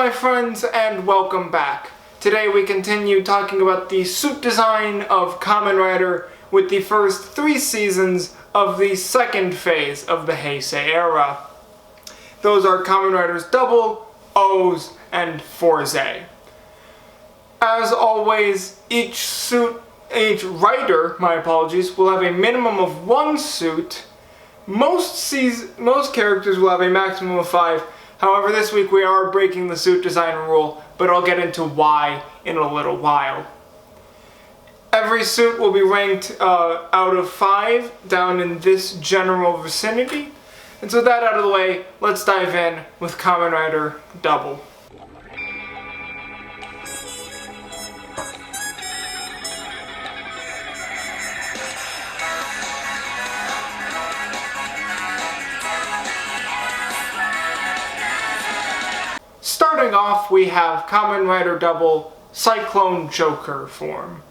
my friends, and welcome back. Today we continue talking about the suit design of Kamen Rider with the first 3 seasons of the second phase of the Heisei Era. Those are Kamen Riders W, O's, and Fourze. As always, each rider, will have a minimum of 1 suit. Most characters will have a maximum of 5. However, this week we are breaking the suit design rule, but I'll get into why in a little while. Every suit will be ranked out of 5 down in this general vicinity. And so with that out of the way, let's dive in with Kamen Rider W. Starting off, we have Kamen Rider W Cyclone Joker form.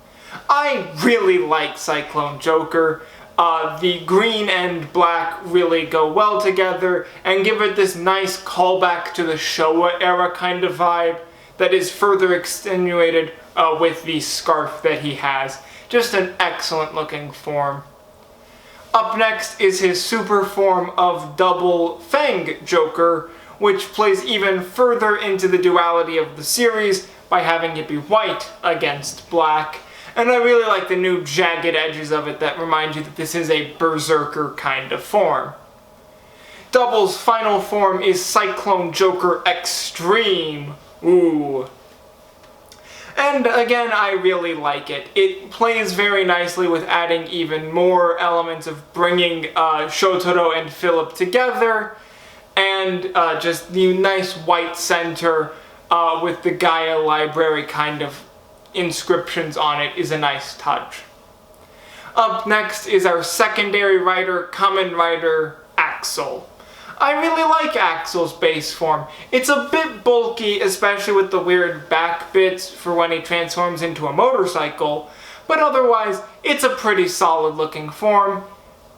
I really like Cyclone Joker. The green and black really go well together and give it this nice callback to the Showa era kind of vibe that is further extenuated with the scarf that he has. Just an excellent looking form. Up next is his super form of Double Fang Joker, which plays even further into the duality of the series by having it be white against black. And I really like the new jagged edges of it that remind you that this is a berserker kind of form. W's final form is Cyclone Joker Extreme. Ooh. And again, I really like it. It plays very nicely with adding even more elements of bringing Shotaro and Philip together, and just the nice white center with the Gaia library kind of inscriptions on it is a nice touch. Up next is our secondary rider, Kamen Rider Axel. I really like Axel's base form. It's a bit bulky, especially with the weird back bits for when he transforms into a motorcycle, but otherwise it's a pretty solid looking form.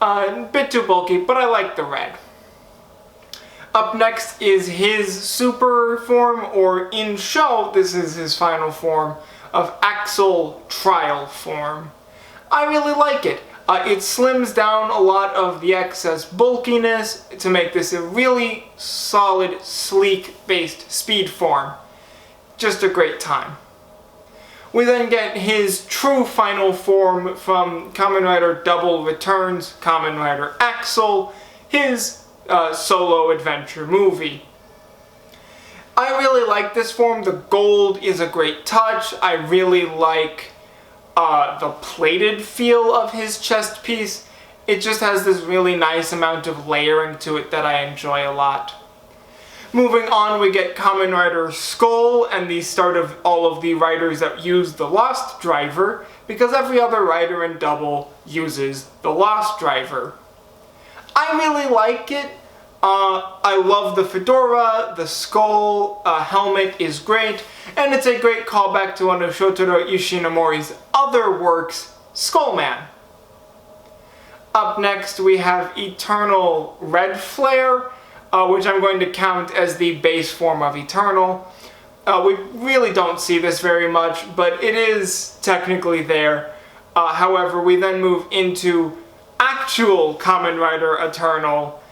A bit too bulky, but I like the red. Up next is his super form, or in show, this is his final form, of Axel Trial form. I really like it. It slims down a lot of the excess bulkiness to make this a really solid, sleek-based speed form. Just a great time. We then get his true final form from Kamen Rider W Returns, Kamen Rider Axel, his solo adventure movie. I really like this form. The gold is a great touch. I really like the plated feel of his chest piece. It just has this really nice amount of layering to it that I enjoy a lot. Moving on, we get Kamen Rider Skull and the start of all of the riders that use the Lost Driver, because every other rider in W uses the Lost Driver. I really like it. I love the fedora, the skull helmet is great, and it's a great callback to one of Shotaro Yoshinomori's other works, Skullman. Up next we have Eternal Red Flare, which I'm going to count as the base form of Eternal. We really don't see this very much, but it is technically there. However, we then move into actual Kamen Rider Eternal,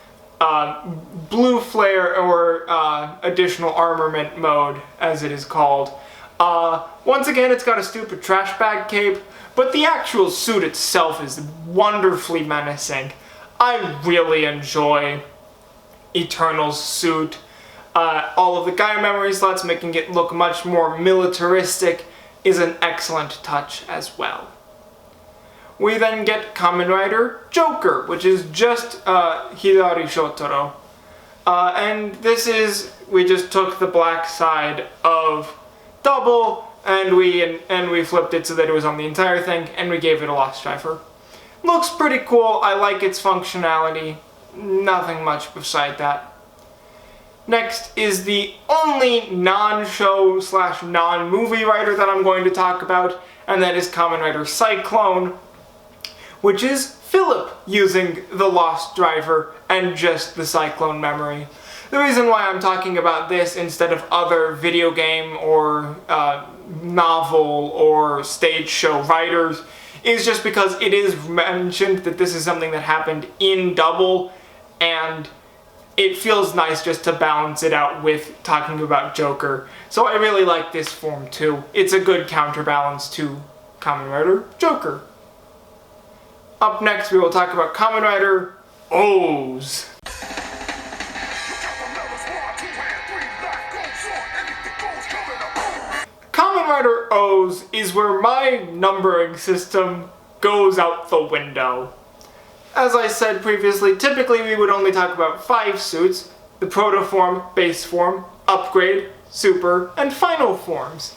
Blue Flare, or additional armament mode, as it is called. Once again, it's got a stupid trash bag cape, but the actual suit itself is wonderfully menacing. I really enjoy Eternal's suit. All of the Gaia memory slots making it look much more militaristic is an excellent touch as well. We then get Kamen Rider Joker, which is just Hidari Shotaro. And this is, we just took the black side of W and we flipped it so that it was on the entire thing, and we gave it a Lost Driver. Looks pretty cool. I like its functionality. Nothing much beside that. Next is the only non-show / non-movie rider that I'm going to talk about, and that is Kamen Rider Cyclone, which is Philip using the Lost Driver and just the Cyclone memory. The reason why I'm talking about this instead of other video game or novel or stage show writers is just because it is mentioned that this is something that happened in Double, and it feels nice just to balance it out with talking about Joker. So I really like this form too. It's a good counterbalance to Kamen Rider Joker. Up next we will talk about Kamen Rider O's. Kamen Rider O's is where my numbering system goes out the window. As I said previously, typically we would only talk about 5 suits: the proto form, base form, upgrade, super, and final forms.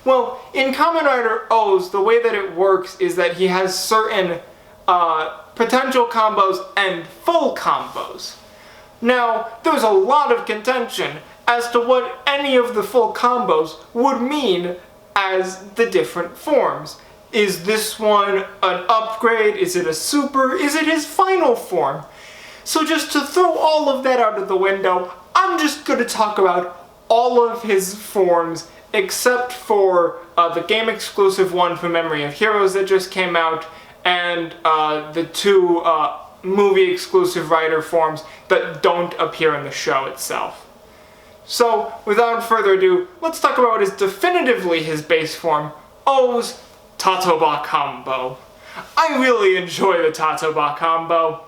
Well, in Kamen Rider O's, the way that it works is that he has certain potential combos and full combos. Now, there's a lot of contention as to what any of the full combos would mean as the different forms. Is this one an upgrade? Is it a super? Is it his final form? So just to throw all of that out of the window, I'm just going to talk about all of his forms except for the game exclusive one for Memory of Heroes that just came out, and the 2 movie exclusive rider forms that don't appear in the show itself. So, without further ado, let's talk about what is definitively his base form, O's Tatoba combo. I really enjoy the Tatoba combo.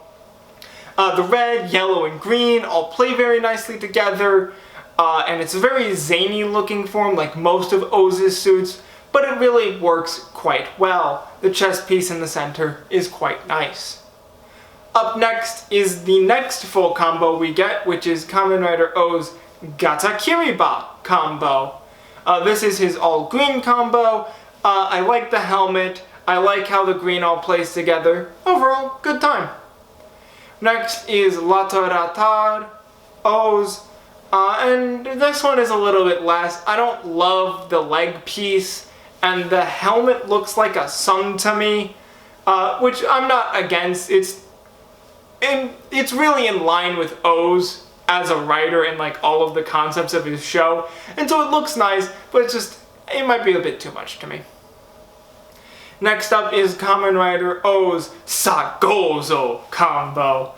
The red, yellow, and green all play very nicely together, and it's a very zany looking form like most of O's suits, but it really works quite well. The chest piece in the center is quite nice. Up next is the next full combo we get, which is Kamen Rider O's Gatakiriba combo. This is his all-green combo. I like the helmet. I like how the green all plays together. Overall, good time. Next is Lataratar O's. And this one is a little bit less. I don't love the leg piece, and the helmet looks like a sun to me, which I'm not against. It's really in line with O's as a writer and like all of the concepts of his show, and so it looks nice, but it might be a bit too much to me. Next up is Kamen Rider O's Sagozo combo.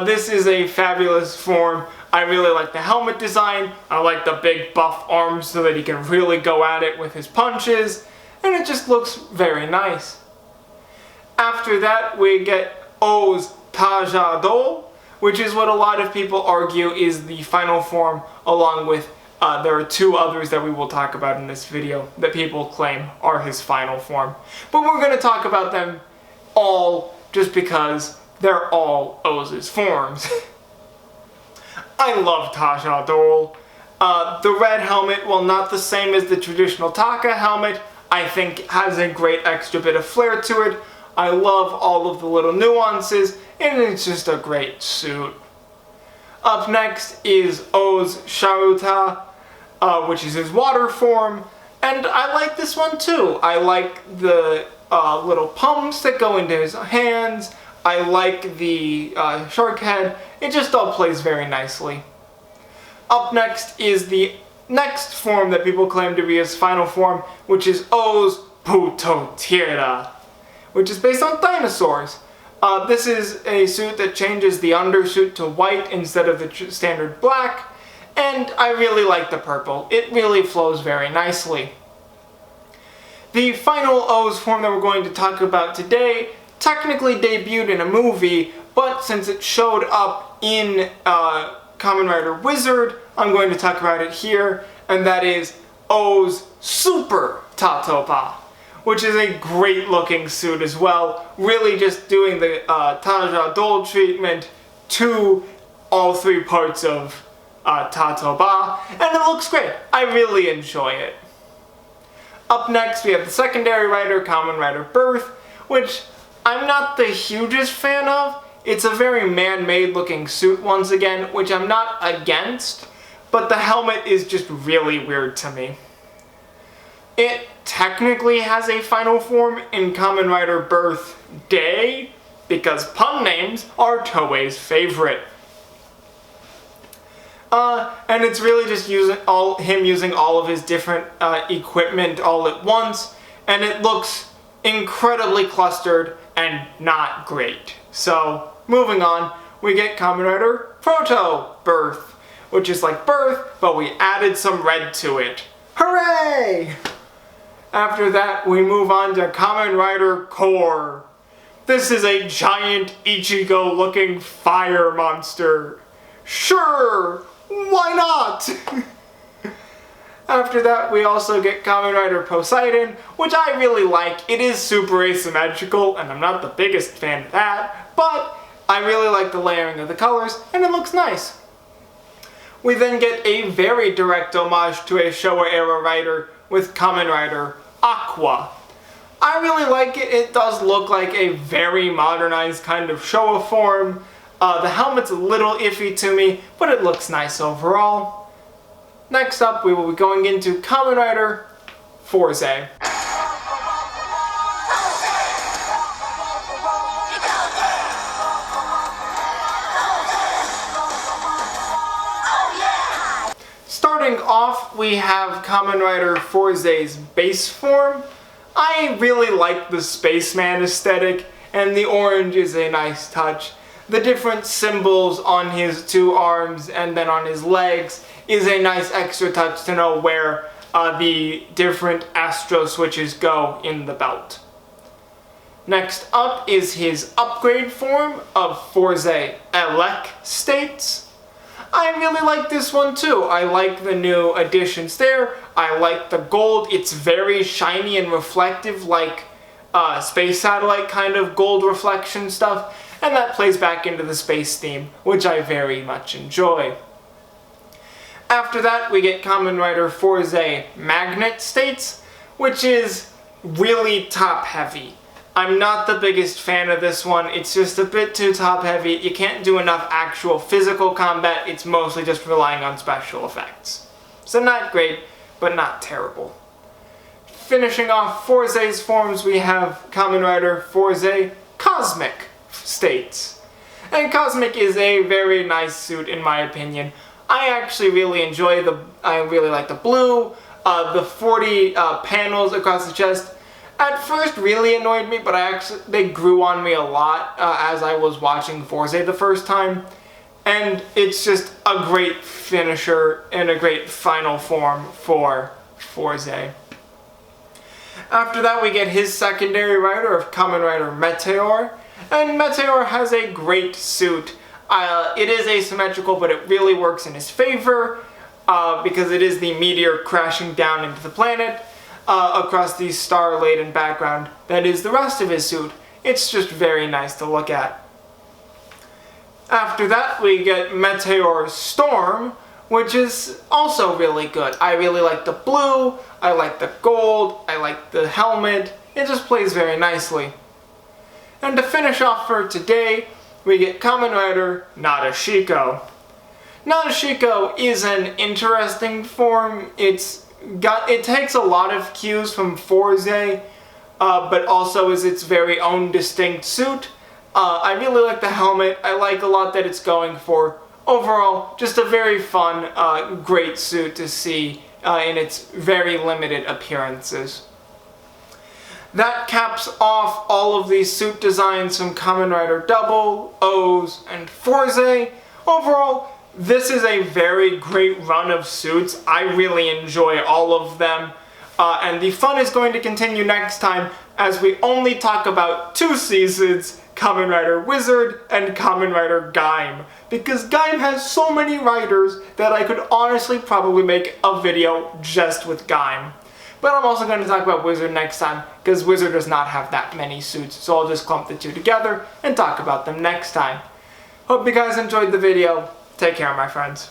This is a fabulous form. I really like the helmet design. I like the big buff arms so that he can really go at it with his punches, and it just looks very nice. After that we get O's Tajado, which is what a lot of people argue is the final form, along with there are 2 others that we will talk about in this video that people claim are his final form. But we're going to talk about them all just because they're all O's forms. I love Tajadol. The red helmet, while not the same as the traditional Taka helmet, I think has a great extra bit of flair to it. I love all of the little nuances, and it's just a great suit. Up next is O's Sharuta, which is his water form, and I like this one too. I like the little pumps that go into his hands. I like the shark head. It just all plays very nicely. Up next is the next form that people claim to be his final form, which is O's Putotira, which is based on dinosaurs. This is a suit that changes the undersuit to white instead of the standard black, and I really like the purple. It really flows very nicely. The final O's form that we're going to talk about today technically debuted in a movie, but since it showed up in Kamen Rider Wizard, I'm going to talk about it here, and that is O's Super Tatoba, which is a great looking suit as well, really just doing the Tajadol treatment to all 3 parts of Tatoba, and it looks great. I really enjoy it. Up next we have the secondary rider, Kamen Rider Birth, which I'm not the hugest fan of. It's a very man-made looking suit once again, which I'm not against, but the helmet is just really weird to me. It technically has a final form in Kamen Rider Birth Day, because pun names are Toei's favorite. And it's really just him using all of his different equipment all at once, and it looks incredibly clustered and not great. So, moving on, we get Kamen Rider Proto Birth, which is like Birth, but we added some red to it. Hooray! After that, we move on to Kamen Rider Core. This is a giant Ichigo-looking fire monster. Sure, why not? After that, we also get Kamen Rider Poseidon, which I really like. It is super asymmetrical, and I'm not the biggest fan of that, but I really like the layering of the colors, and it looks nice. We then get a very direct homage to a Heisei Era rider with Kamen Rider Aqua. I really like it. It does look like a very modernized kind of Showa form. The helmet's a little iffy to me, but it looks nice overall. Next up, we will be going into Kamen Rider Fourze. Starting off, we have Kamen Rider Fourze's base form. I really like the spaceman aesthetic, and the orange is a nice touch. The different symbols on his two arms and then on his legs is a nice extra touch to know where the different astro switches go in the belt. Next up is his upgrade form of Fourze Elec States. I really like this one too. I like the new additions there. I like the gold. It's very shiny and reflective, like space satellite kind of gold reflection stuff. And that plays back into the space theme, which I very much enjoy. After that, we get Kamen Rider Fourze Magnet States, which is really top-heavy. I'm not the biggest fan of this one. It's just a bit too top-heavy. You can't do enough actual physical combat. It's mostly just relying on special effects. So not great, but not terrible. Finishing off Fourze's forms, we have Kamen Rider Fourze Cosmic States. And Cosmic is a very nice suit in my opinion. I actually really enjoy I really like the blue, the 40 panels across the chest. At first really annoyed me, but they grew on me a lot as I was watching Fourze the first time. And it's just a great finisher and a great final form for Fourze. After that, we get his secondary rider of Kamen Rider Meteor. And Meteor has a great suit. It is asymmetrical, but it really works in his favor because it is the meteor crashing down into the planet across the star-laden background that is the rest of his suit. It's just very nice to look at. After that, we get Meteor Storm, which is also really good. I really like the blue, I like the gold, I like the helmet. It just plays very nicely. And to finish off for today, we get Kamen Rider Nadeshiko. Nadeshiko is an interesting form. It takes a lot of cues from Fourze, but also is its very own distinct suit. I really like the helmet. I like a lot that it's going for. Overall, just a very fun, great suit to see in its very limited appearances. That caps off all of these suit designs from Kamen Rider W, O's, and Fourze. Overall, this is a very great run of suits. I really enjoy all of them. And the fun is going to continue next time as we only talk about 2 seasons, Kamen Rider Wizard and Kamen Rider Gaim. Because Gaim has so many riders that I could honestly probably make a video just with Gaim. But I'm also going to talk about Wizard next time, because Wizard does not have that many suits, so I'll just clump the 2 together and talk about them next time. Hope you guys enjoyed the video. Take care, my friends.